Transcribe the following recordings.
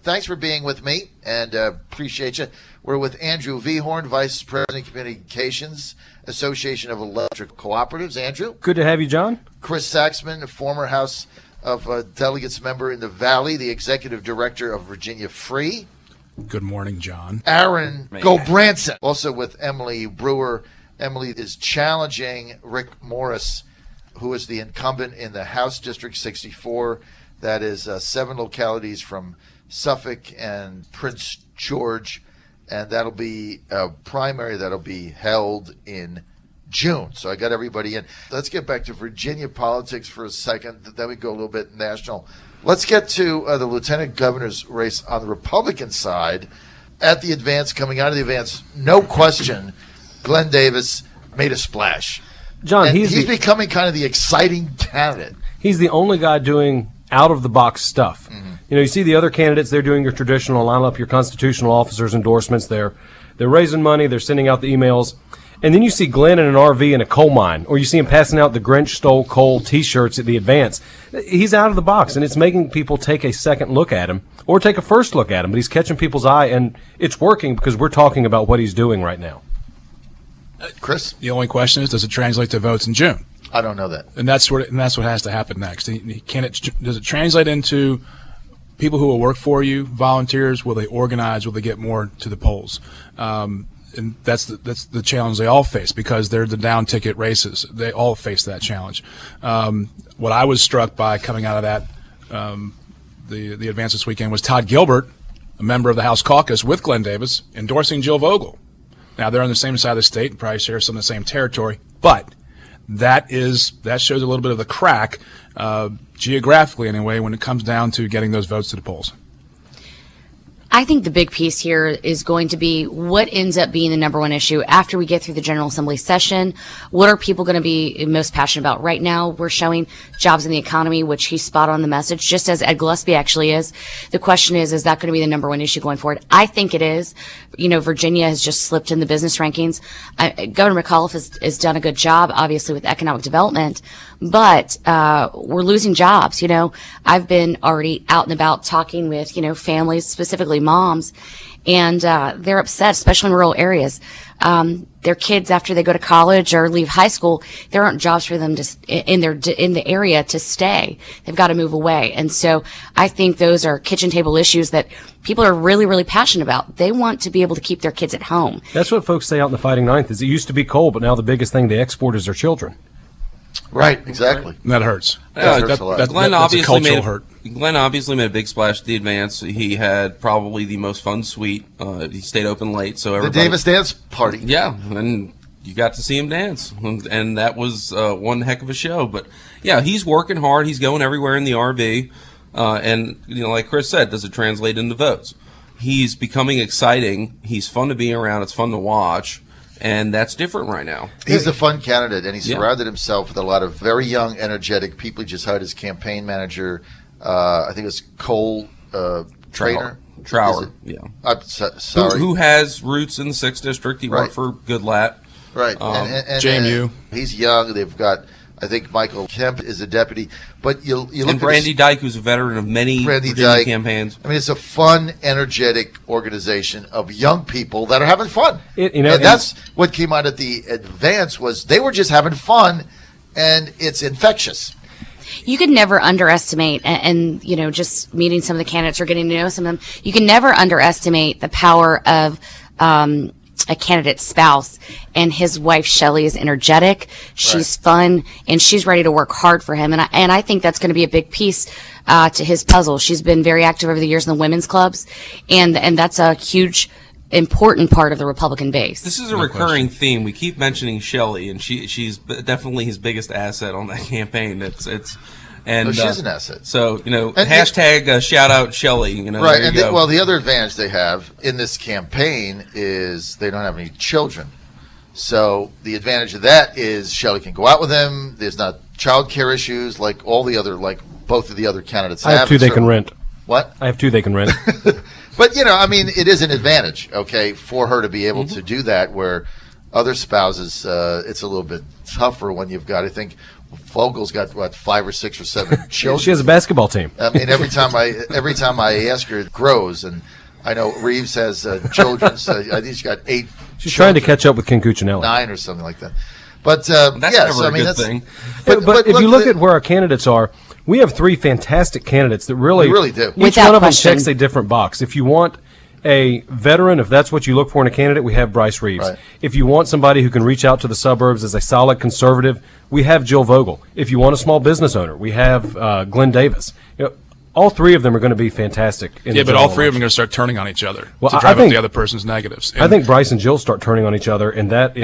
thanks for being with me, and appreciate you. We're with Andrew Vehorn, Vice President of Communications, Association of Electric Cooperatives. Andrew. Good to have you, John. Chris Saxman, former House of Delegates member in the Valley, the Executive Director of Virginia Free. Good morning, John. Aaron Gobranson, also with Emily Brewer. Emily is challenging Rick Morris, who is the incumbent in the House District 64. That is 7 localities from Suffolk and Prince George. And that'll be a primary that'll be held in June. So I got everybody in. Let's get back to Virginia politics for a second. Then we go a little bit national. Let's get to the lieutenant governor's race on the Republican side. At the advance, coming out of the advance, no question, Glenn Davis made a splash. John, and he's becoming kind of the exciting candidate. He's the only guy doing out-of-the-box stuff. Mm-hmm. You know, you see the other candidates, they're doing your traditional, line up your constitutional officers' endorsements. They're raising money, they're sending out the emails. And then you see Glenn in an RV in a coal mine, or you see him passing out the Grinch Stole Coal T-shirts at the advance. He's out of the box, and it's making people take a second look at him, or take a first look at him. But he's catching people's eye, and it's working because we're talking about what he's doing right now. Chris? The only question is, does it translate to votes in June? I don't know that. And that's what has to happen next. Does it translate into people who will work for you, volunteers? Will they organize? Will they get more to the polls? And that's the challenge they all face, because they're the down ticket races. They all face that challenge. What I was struck by coming out of that, the advance this weekend, was Todd Gilbert, a member of the House caucus with Glenn Davis, endorsing Jill Vogel. Now, they're on the same side of the state and probably share some of the same territory, but that shows a little bit of the crack, geographically anyway, when it comes down to getting those votes to the polls. I think the big piece here is going to be what ends up being the number one issue after we get through the General Assembly session. What are people going to be most passionate about? Right now, we're showing jobs in the economy, which he's spot on the message, just as Ed Gillespie actually is. The question is that going to be the number one issue going forward? I think it is. You know, Virginia has just slipped in the business rankings. Governor McAuliffe has done a good job, obviously, with economic development, but we're losing jobs. You know, I've been already out and about talking with, families, specifically moms, and they're upset, especially in rural areas. Their kids, after they go to college or leave high school, there aren't jobs for them in the area to stay. They've got to move away. And so I think those are kitchen table issues that people are really, really passionate about. They want to be able to keep their kids at home. That's what folks say out in the Fighting Ninth, is it used to be coal, but now the biggest thing they export is their children. Right, exactly. And that hurts. That hurts a lot. Glenn that's a cultural hurt. Glenn obviously made a big splash at the advance. He had probably the most fun suite. He stayed open late, so everybody. The Davis dance party. Yeah, and you got to see him dance, and that was one heck of a show. But yeah, he's working hard. He's going everywhere in the RV, and like Chris said, does it translate into votes? He's becoming exciting. He's fun to be around. It's fun to watch. And that's different right now. He's a fun candidate, and he surrounded himself with a lot of very young, energetic people. He just hired his campaign manager. I think it was Cole Trainer. Trower, yeah. I'm sorry. Who has roots in the 6th District. He worked for Goodlatte. Right. And JMU. He's young. They've got, I think, Michael Kemp is a deputy. But you look and Brandy Dyke, who's a veteran of many Virginia campaigns. I mean, it's a fun, energetic organization of young people that are having fun. And that's what came out at the advance, was they were just having fun, and it's infectious. You could never underestimate, and just meeting some of the candidates or getting to know some of them, you can never underestimate the power of a candidate's spouse. And his wife Shelley is energetic, she's fun, and she's ready to work hard for him. And I think that's going to be a big piece to his puzzle. She's been very active over the years in the women's clubs, and that's a huge, important part of the Republican base. This is a recurring theme. We keep mentioning Shelley, and she's definitely his biggest asset on that campaign. And she's an asset. So, hashtag shout out Shelley. Right. And the other advantage they have in this campaign is they don't have any children. So the advantage of that is Shelley can go out with him. There's not child care issues like both of the other candidates have. I have 2 they can rent. What? I have 2 they can rent. But, it is an advantage, for her to be able to do that, where other spouses, it's a little bit tougher when you've got, I think, Vogel's got what, 5 or 6 or 7 children. She has a basketball team. I mean, every time I ask her, it grows. And I know Reeves has children's. I think she's got 8. She's trying to catch up with Ken Cuccinelli. 9 or something like that. But That's yes, never I mean, a good that's thing. But if you look at where our candidates are, we have 3 fantastic candidates that really, We really do. Each Without one of them question. checks a different box. If you want a veteran, if that's what you look for in a candidate, we have Bryce Reeves. Right. If you want somebody who can reach out to the suburbs as a solid conservative, we have Jill Vogel. If you want a small business owner, we have Glenn Davis. All 3 of them are going to be fantastic. Yeah, but all 3 of them are going to start turning on each other Well, to I drive up think- the other person's negatives. I think Bryce and Jill start turning on each other, and that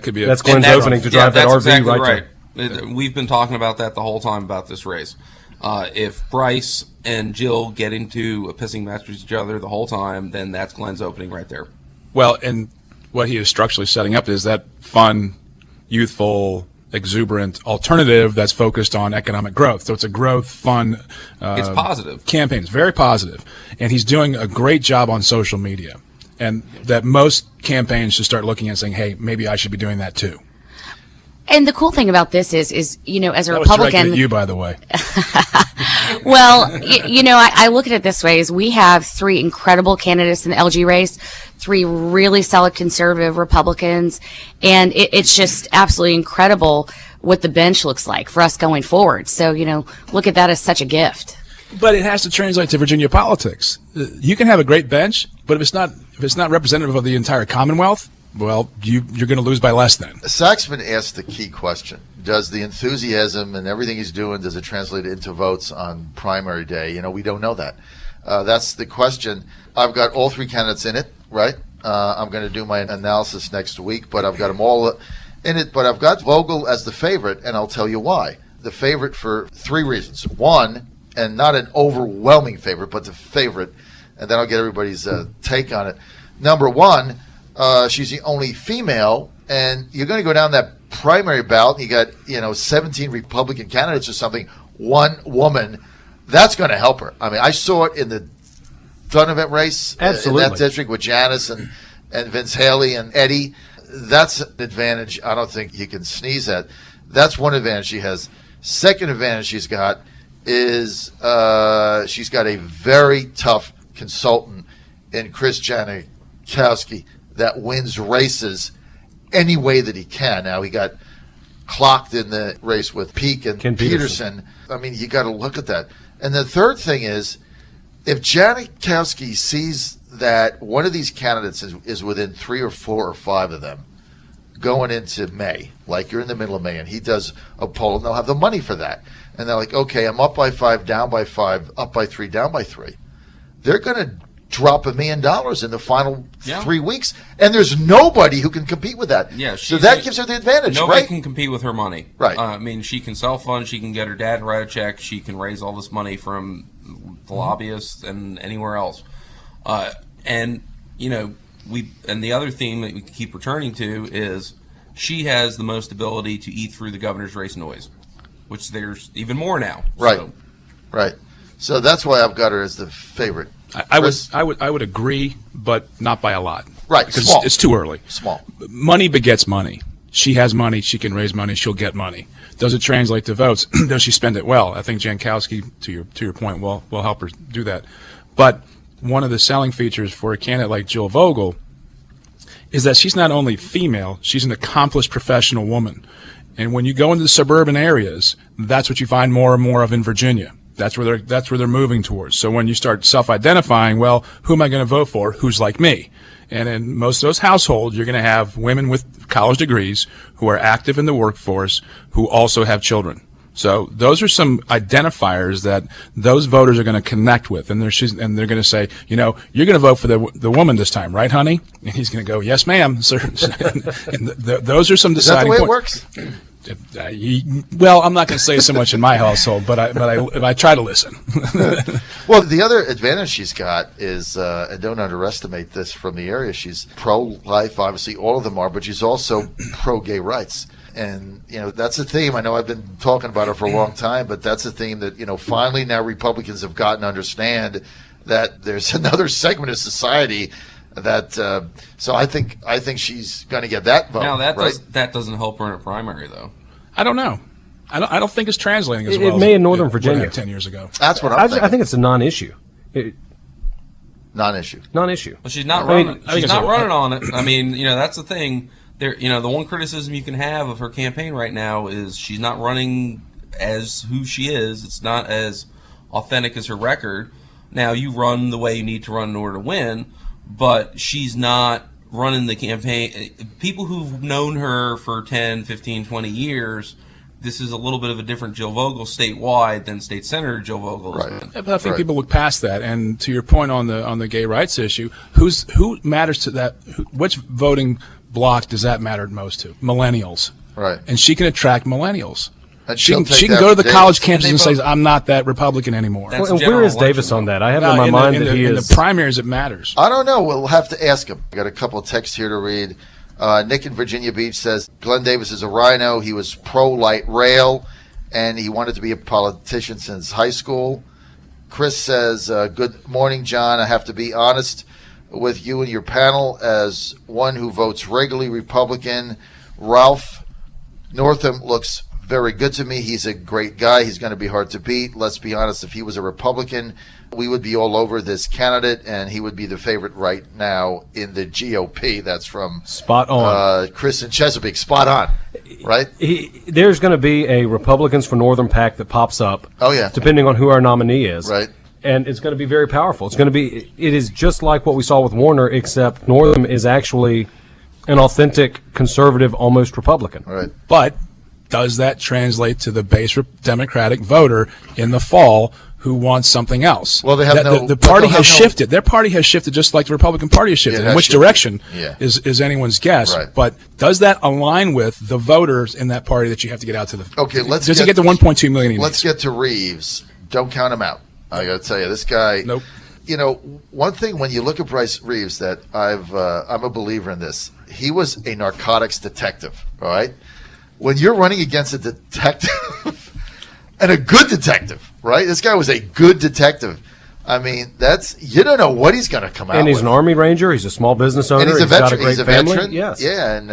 could be that's a- Glenn's And that's- opening to drive that that's RV exactly right right. We've been talking about that the whole time about this race. If Bryce and Jill get into a pissing match with each other the whole time, then that's Glenn's opening right there. Well, and what he is structurally setting up is that fun, youthful, exuberant alternative that's focused on economic growth. So it's a growth, fun It's positive. campaign. It's very positive. And he's doing a great job on social media. And that most campaigns should start looking at saying, hey, maybe I should be doing that too. And the cool thing about this is as a That was directed Republican, at you, by the way. well, I look at it this way: is we have 3 incredible candidates in the LG race, 3 really solid conservative Republicans, and it's just absolutely incredible what the bench looks like for us going forward. So, look at that as such a gift. But it has to translate to Virginia politics. You can have a great bench, but if it's not representative of the entire Commonwealth, well, you're going to lose by less then. Saxman asked the key question. Does the enthusiasm and everything he's doing, does it translate into votes on primary day? We don't know that. That's the question. I've got all 3 candidates in it, right? I'm going to do my analysis next week, but I've got them all in it. But I've got Vogel as the favorite, and I'll tell you why. The favorite for 3 reasons. One, and not an overwhelming favorite, but the favorite, and then I'll get everybody's take on it. Number 1, she's the only female, and you're going to go down that primary ballot, and you got 17 Republican candidates or something, 1 woman. That's going to help her. I mean, I saw it in the Donovan race Absolutely. in that district with Janice and Vince Haley and Eddie. That's an advantage I don't think you can sneeze at. That's one advantage she has. Second advantage she's got is she's got a very tough consultant in Chris Janikowski that wins races any way that he can. Now, he got clocked in the race with Peake and Ken Peterson. I mean, you got to look at that. And the third thing is, if Janikowski sees that one of these candidates is within 3 or 4 or 5 of them going into May, like you're in the middle of May, and he does a poll, and they'll have the money for that. And they're like, okay, I'm up by 5, down by 5, up by 3, down by 3. They're going to drop $1 million in the final 3 weeks, and there's nobody who can compete with that. Yeah, so that gives her the advantage, Nobody right? can compete with her money. Right. I mean, she can self-fund. She can get her dad to write a check. She can raise all this money from the lobbyists and anywhere else. And the other theme that we keep returning to is she has the most ability to eat through the governor's race noise, which there's even more now. Right. So, Right. So that's why I've got her as the favorite. I Chris? would agree, but not by a lot. Right, Because small. it's too early. Small. Money begets money. She has money. She can raise money. She'll get money. Does it translate to votes? Does she spend it well? I think Jankowski, to your point, will help her do that. But one of the selling features for a candidate like Jill Vogel is that she's not only female, she's an accomplished professional woman. And when you go into the suburban areas, that's what you find more and more of in Virginia. That's where they're moving towards. So when you start self-identifying, well, who am I going to vote for? Who's like me? And in most of those households, you're going to have women with college degrees who are active in the workforce who also have children. So those are some identifiers that those voters are going to connect with, and they're going to say, you're going to vote for the woman this time, right, honey? And he's going to go, yes, ma'am, sir. And those are some deciding Is that the way it works? Well, I'm not going to say so much in my household, but I try to listen. Well, the other advantage she's got is, and don't underestimate this from the area, she's pro-life, obviously all of them are, but she's also pro-gay rights. And, that's a theme. I know I've been talking about it for a long time, but that's a theme that, finally now Republicans have gotten to understand that there's another segment of society that, so I think she's going to get that vote. now, right? that doesn't help her in a primary, though. I don't know. I don't think it's translating as It well. may as in Northern it would Virginia. have 10 years ago. That's what I I'm thinking. think it's a non-issue. Non-issue. Non-issue. Well, she's not I mean, running. I think She's it's not a- running on it. I mean, that's the thing. There, the one criticism you can have of her campaign right now is she's not running as who she is. It's not as authentic as her record. Now, you run the way you need to run in order to win, but she's not running the campaign. People who've known her for 10, 15, 20 years, this is a little bit of a different Jill Vogel statewide than State Senator Jill Vogel has Right. been. Yeah, but I think Right. people look past that. And to your point on the gay rights issue, who matters to that? Which voting block does that matter most to? Millennials. Right. And she can attract millennials. And She she'll can, take she can that go to for the college Davis. campus and They say, vote- I'm not that Republican anymore. That's And general where is election, Davis on though. that? I have No, in my mind that he in is. the primaries, it matters. I don't know. We'll have to ask him. I got a couple of texts here to read. Nick in Virginia Beach says Glenn Davis is a rhino. He was pro-light rail, and he wanted to be a politician since high school. Chris says, good morning, John. I have to be honest with you and your panel as one who votes regularly Republican. Ralph Northam looks very good to me. He's a great guy. He's going to be hard to beat. Let's be honest. If he was a Republican, we would be all over this candidate, and he would be the favorite right now in the GOP. That's from Spot on. Chris in Chesapeake. Spot on, right? There's going to be a Republicans for Northern PAC that pops up. Oh, yeah. Depending on who our nominee is. Right. And it's going to be very powerful. It is just like what we saw with Warner, except Northam is actually an authentic conservative, almost Republican. Right. But does that translate to the base Democratic voter in the fall who wants something else? Well, they have the party has shifted. Their party has shifted just like the Republican Party has shifted. Yeah, it In has which shifted. direction Yeah. is anyone's guess. Right. But does that align with the voters in that party that you have to get out to the? Okay, let's does get- he get the 1.2 million? He Let's needs? get to Reeves. Don't count him out. I got to tell you, this guy. Nope. One thing when you look at Bryce Reeves that I'm a believer in this. He was a narcotics detective. All right. When you're running against a detective and a good detective, right? This guy was a good detective. I mean, you don't know what he's going to come out And he's with. an Army Ranger. He's a small business owner. And he's a got veteran. a great He's a family. veteran. Yes. Yeah, and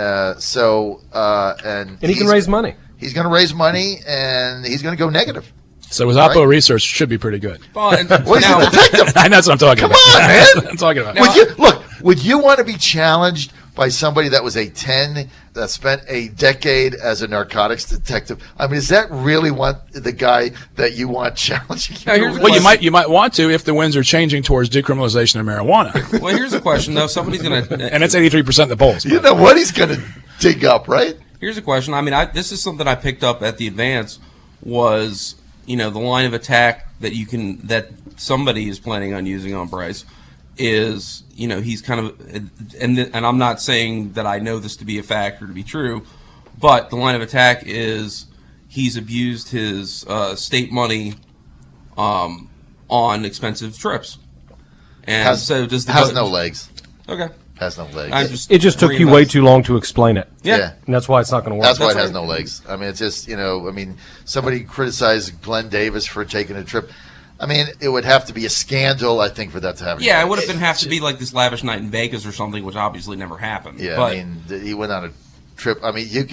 And he can raise money. He's going to raise money, and he's going to go negative. So his Oppo Right. research should be pretty good. Well, and Well, he's now, a detective. And that's what I'm talking about. on, man. I'm talking about. Would you want to be challenged by somebody that was a 10 that spent a decade as a narcotics detective? I mean, is that really the guy that you want challenging you? Now, here's a Well, question. you might want to if the winds are changing towards decriminalization of marijuana, Well, here's a question though. Somebody's gonna. and it's 83% in the polls. You know what he's going to dig up, right? Here's a question. I mean, this is something I picked up at the advance was, the line of attack that somebody is planning on using on Bryce is, he's kind of, and I'm not saying that I know this to be a fact or to be true, but the line of attack is he's abused his state money on expensive trips. And so does the has no legs. Okay. Has no legs. It just took you way too long to explain it. Yeah. And that's why it's not going to work. That's why it That's has no legs. I mean, it's just, somebody criticized Glenn Davis for taking a trip. I mean, it would have to be a scandal, I think, for that to happen. Yeah, it would have to be like this lavish night in Vegas or something, which obviously never happened. Yeah, but, I mean, he went on a trip. I mean, you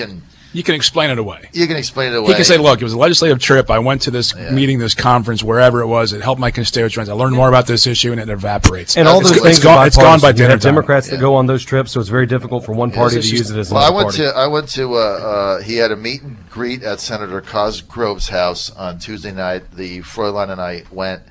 can explain it away. explain it away. He can say, look, it was a legislative trip. I went to this meeting, this conference, wherever it was. It helped my constituents. I learned more about this issue, and it evaporates. And all those It's things gone, are it's gone by bipartisan. You dinner have time. Democrats that go on those trips, so it's very difficult for one party to use it as Well, another party. I went to he had a meet and greet at Senator Cosgrove's house on Tuesday night. The Fräulein and I went.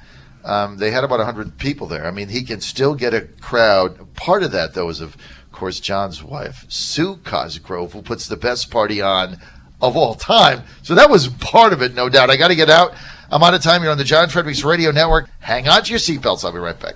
They had about 100 people there. I mean, he can still get a crowd. Part of that, though, is, of course, John's wife, Sue Cosgrove, who puts the best party on of all time. So that was part of it, no doubt. I got to get out. I'm out of time here on the John Fredericks Radio Network. Hang on to your seatbelts. I'll be right back.